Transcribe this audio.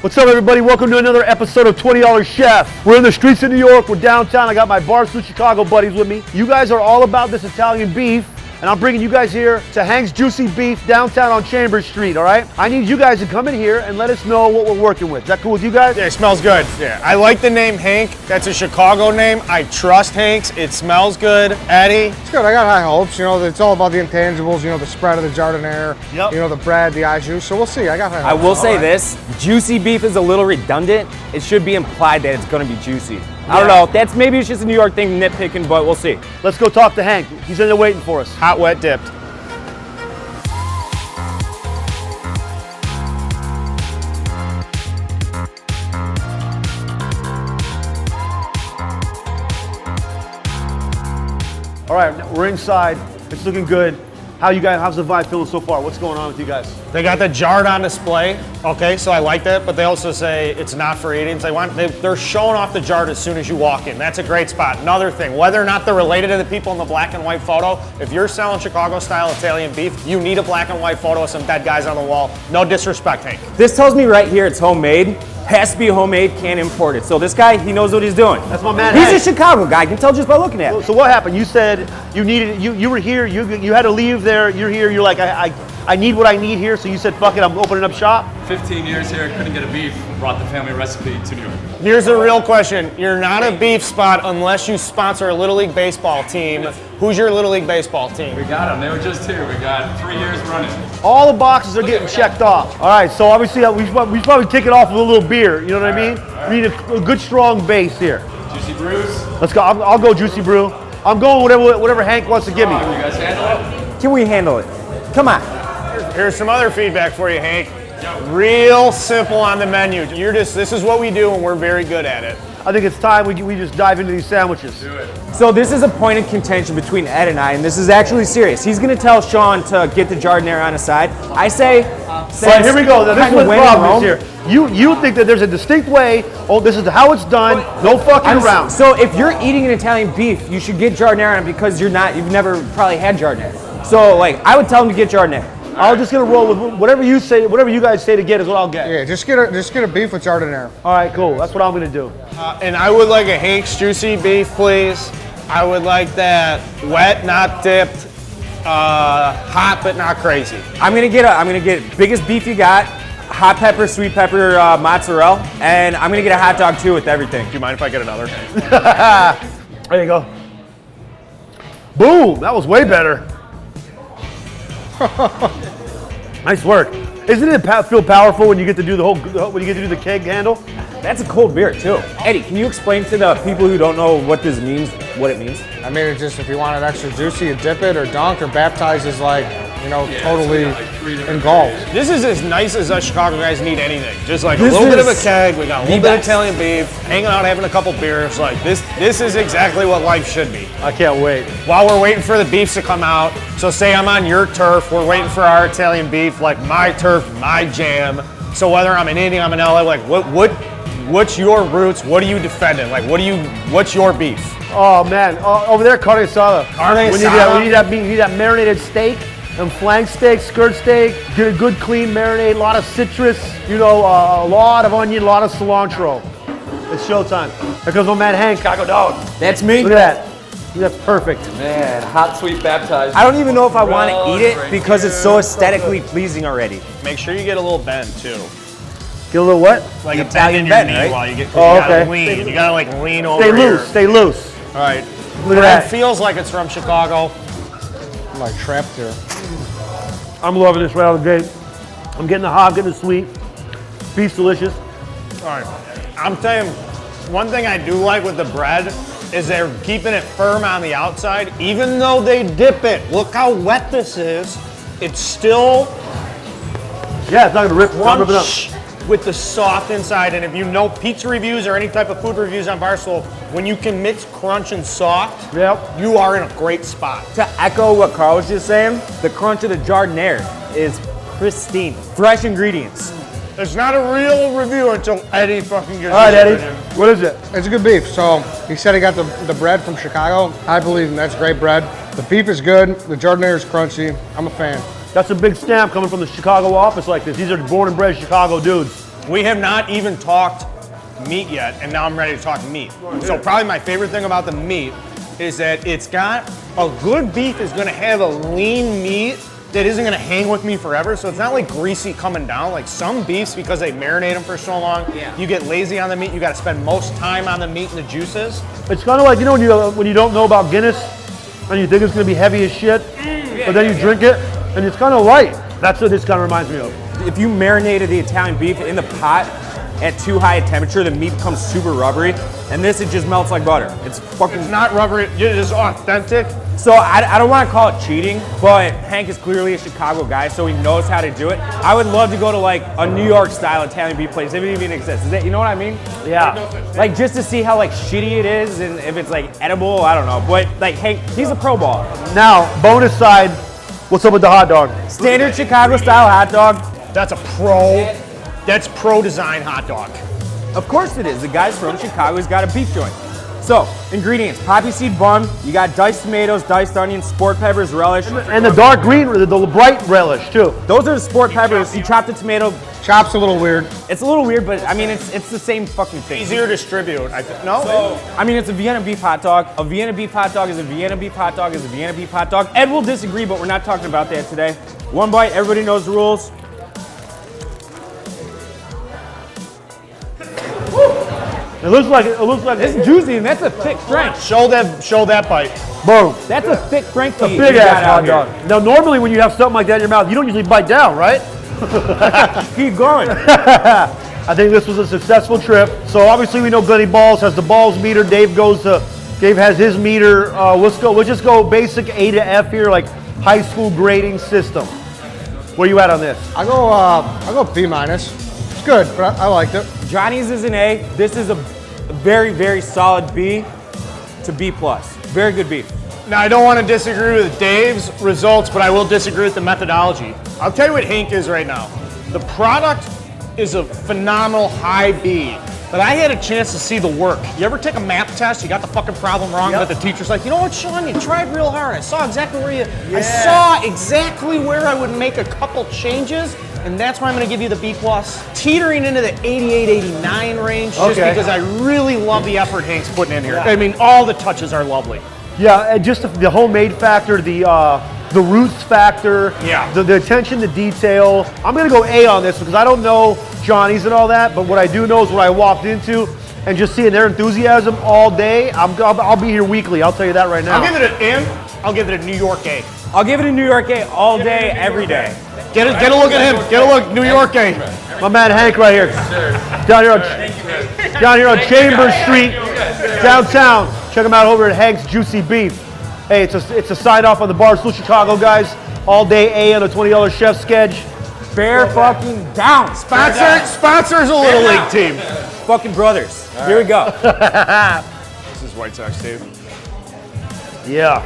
What's up, everybody? Welcome to another episode of $20 Chef. We're in the streets of New York. We're downtown. I got my Barstool Chicago buddies with me. You guys are all about this Italian beef, and I'm bringing you guys here to Hank's Juicy Beef downtown on Chambers Street, all right? I need you guys to come in here and let us know what we're working with. Is that cool with you guys? Yeah, it smells good. Yeah, I like the name Hank. That's a Chicago name. I trust Hank's. It smells good. Eddie? It's good. I got high hopes. You know, it's all about the intangibles. You know, the spread of the jardiniere. Yep. You know, the bread, the au jus. So we'll see. I got high I hopes. will say this, juicy beef is a little redundant. It should be implied that it's gonna be juicy. I don't know, that's maybe it's just a New York thing, nitpicking, but we'll see. Let's go talk to Hank. He's in there waiting for us. Hot, wet, dipped. All right, we're inside. It's looking good. How's the vibe feeling so far? What's going on with you guys? They got the jarred on display. Okay, so I like that, but they also say it's not for eating. They're showing off the jarred as soon as you walk in. That's a great spot. Another thing, whether or not they're related to the people in the black and white photo, if you're selling Chicago style Italian beef, you need a black and white photo of some dead guys on the wall. No disrespect, Hank. This tells me right here it's homemade. Has to be homemade, can't import it. So this guy, he knows what he's doing. That's my man, He's Hank. a Chicago guy, I can tell just by looking at him. So what happened? You said you needed, you were here, you had to leave there, you're here, you're like, I need what I need here, so you said, fuck it, I'm opening up shop? 15 years here, couldn't get a beef, brought the family recipe to New York. Here's the real question. You're not a beef spot unless you sponsor a Little League baseball team. Who's your Little League baseball team? We got them, they were just here. We got 3 years running. All the boxes are getting checked off. All right, so obviously we should probably kick it off with a little beer, you know what I mean? We need a good strong base here. Juicy brews. Let's go, I'll go Juicy Brew. I'm going whatever Hank wants to give me. You guys handle it? Can we handle it? Come on. Here's some other feedback for you, Hank. Real simple on the menu. This is what we do and we're very good at it. I think it's time we just dive into these sandwiches. Do it. So this is a point of contention between Ed and I, and this is actually serious. He's gonna tell Shaun to get the jardiniere on his side. I say, Right, here we go. Now, this is what the problem is here. You think that there's a distinct way, this is how it's done, no fucking around. So if you're eating an Italian beef, you should get jardiniere on it because you've never probably had jardiniere. So like, I would tell him to get jardiniere. I'm just gonna roll with whatever you say, whatever you guys say to get is what I'll get. Yeah, just get a beef with jardiniere. All right, cool. That's what I'm gonna do. And I would like a Hank's Juicy Beef, please. I would like that wet, not dipped, hot but not crazy. I'm gonna get biggest beef you got, hot pepper, sweet pepper, mozzarella, and I'm gonna get a hot dog too with everything. Do you mind if I get another? There you go. Boom! That was way better. Nice work. Isn't it feel powerful when you get to do the keg handle? That's a cold beer too. Eddie, can you explain to the people who don't know what this means, what it means? I mean, it's just if you want it extra juicy, you dip it or dunk or baptize is like, you know, totally engulfed. This is as nice as us Chicago guys need anything. Just like This a little bit of a is keg, we got a little the bit of best. Italian beef, hanging out, having a couple beers. Like this is exactly what life should be. I can't wait. While we're waiting for the beefs to come out, so say I'm on your turf, we're waiting for our Italian beef, like my turf, my jam. So whether I'm in India, I'm in LA, like what's your roots? What are you defending? Like what's your beef? Oh man, over there, carne asada. Carne We need asada? that meat. We need that marinated steak, and flank steak, skirt steak. Get a good clean marinade, a lot of citrus, a lot of onion, a lot of cilantro. It's showtime. Here comes my man Hank. Chicago dog. That's me. Look at that. That's perfect. Man, hot, sweet, baptized. I don't even know if I want to eat it because it's so aesthetically pleasing already. Make sure you get a little bend too. Get a little what? Like a Italian bend in your bend, knee right? while you get Oh, you gotta okay. lean. You gotta like lean over Stay here. loose. Stay loose. All right. Look at Bread that. feels like it's from Chicago. I'm like trapped here. I'm loving this right out of the gate. I'm getting the hot, getting the sweet. Beef's delicious. All right. I'm telling you, one thing I do like with the bread is they're keeping it firm on the outside, even though they dip it. Look how wet this is. It's still Yeah, it's not gonna rip. Not rip it up. crunch with the soft inside. And if you know pizza reviews or any type of food reviews on Barstool, when you can mix crunch and soft, Yep. you are in a great spot. To echo what Carl was just saying, the crunch of the jardiniere is pristine. Fresh ingredients. It's not a real review until Eddie fucking gets All right, his Eddie. opinion. What is it? It's a good beef. So he said he got the bread from Chicago. I believe him. That's great bread. The beef is good. The jardiniere is crunchy. I'm a fan. That's a big stamp coming from the Chicago office like this. These are born and bred Chicago dudes. We have not even talked meat yet, and now I'm ready to talk meat. So probably my favorite thing about the meat is that it's got a good beef is gonna have a lean meat that isn't gonna hang with me forever. So it's not like greasy coming down. Like some beefs, because they marinate them for so long, you get lazy on the meat. You gotta spend most time on the meat and the juices. It's kind of like, you know, when you don't know about Guinness and you think it's gonna be heavy as shit, but then you drink it and it's kind of light. That's what this kind of reminds me of. If you marinated the Italian beef in the pot at too high a temperature, the meat becomes super rubbery, and this, it just melts like butter. It's fucking... It's not rubbery, it is authentic. So I don't want to call it cheating, but Hank is clearly a Chicago guy, so he knows how to do it. I would love to go to like a New York style Italian beef place, if it even exists. Is that, you know what I mean? Yeah. Like just to see how like shitty it is, and if it's like edible, I don't know. But like Hank, he's a pro ball. Now, bonus side, what's up with the hot dog? Standard Chicago style hot dog. That's a pro. That's pro design hot dog. Of course it is. The guy's from Chicago. He's got a beef joint. So, ingredients: poppy seed bun. You got diced tomatoes, diced onions, sport peppers, relish. And the dark green, the bright relish too. Those are the sport peppers. You chop the tomato. Chop's a little weird. It's a little weird, but I mean, it's the same fucking thing. Easier to distribute. No? So, I mean, it's a Vienna beef hot dog. A Vienna beef hot dog is a Vienna beef hot dog is a Vienna beef hot dog. Ed will disagree, but we're not talking about that today. One bite, everybody knows the rules. It looks like It's juicy, and that's a thick Frank. Show that bite. boom. That's a thick Frankie. A big ass hot dog. Now, normally when you have something like that in your mouth, you don't usually bite down, right? Keep going. I think this was a successful trip. So obviously we know Gunny Balls has the balls meter. Dave has his meter. We'll just go basic A to F here, like high school grading system. Where you at on this? I'll go B minus. It's good, but I liked it. Johnny's is an A. This is a very, very solid B to B plus. Very good beef. Now, I don't want to disagree with Dave's results, but I will disagree with the methodology. I'll tell you what Hank is right now. The product is a phenomenal high B, but I had a chance to see the work. You ever take a math test, you got the fucking problem wrong, but the teacher's like, you know what, Shaun, you tried real hard. I saw exactly I saw exactly where I would make a couple changes, and that's why I'm going to give you the B+. Teetering into the 88, 89 range, just because I really love the effort Hank's putting in here. I mean, all the touches are lovely. Yeah, and just the homemade factor, the roots factor, the attention to detail. I'm gonna go A on this because I don't know Johnny's and all that, but what I do know is what I walked into and just seeing their enthusiasm all day. I'll be here weekly. I'll tell you that right now. I'll give it an M. I'll give it a New York A. I'll give it a New York A all day, every day. Get a look at him. Get a look, New York A. My man Hank right here. Down here on Chambers Street, downtown. Check him out over at Hank's Juicy Beef. Hey, it's a sign off on the Barstool Chicago guys. All day A on the $20 chef sketch. Bear fucking down. Sponsors a Little League team. Fucking brothers. Here we go. This is White Sox Dave. Yeah.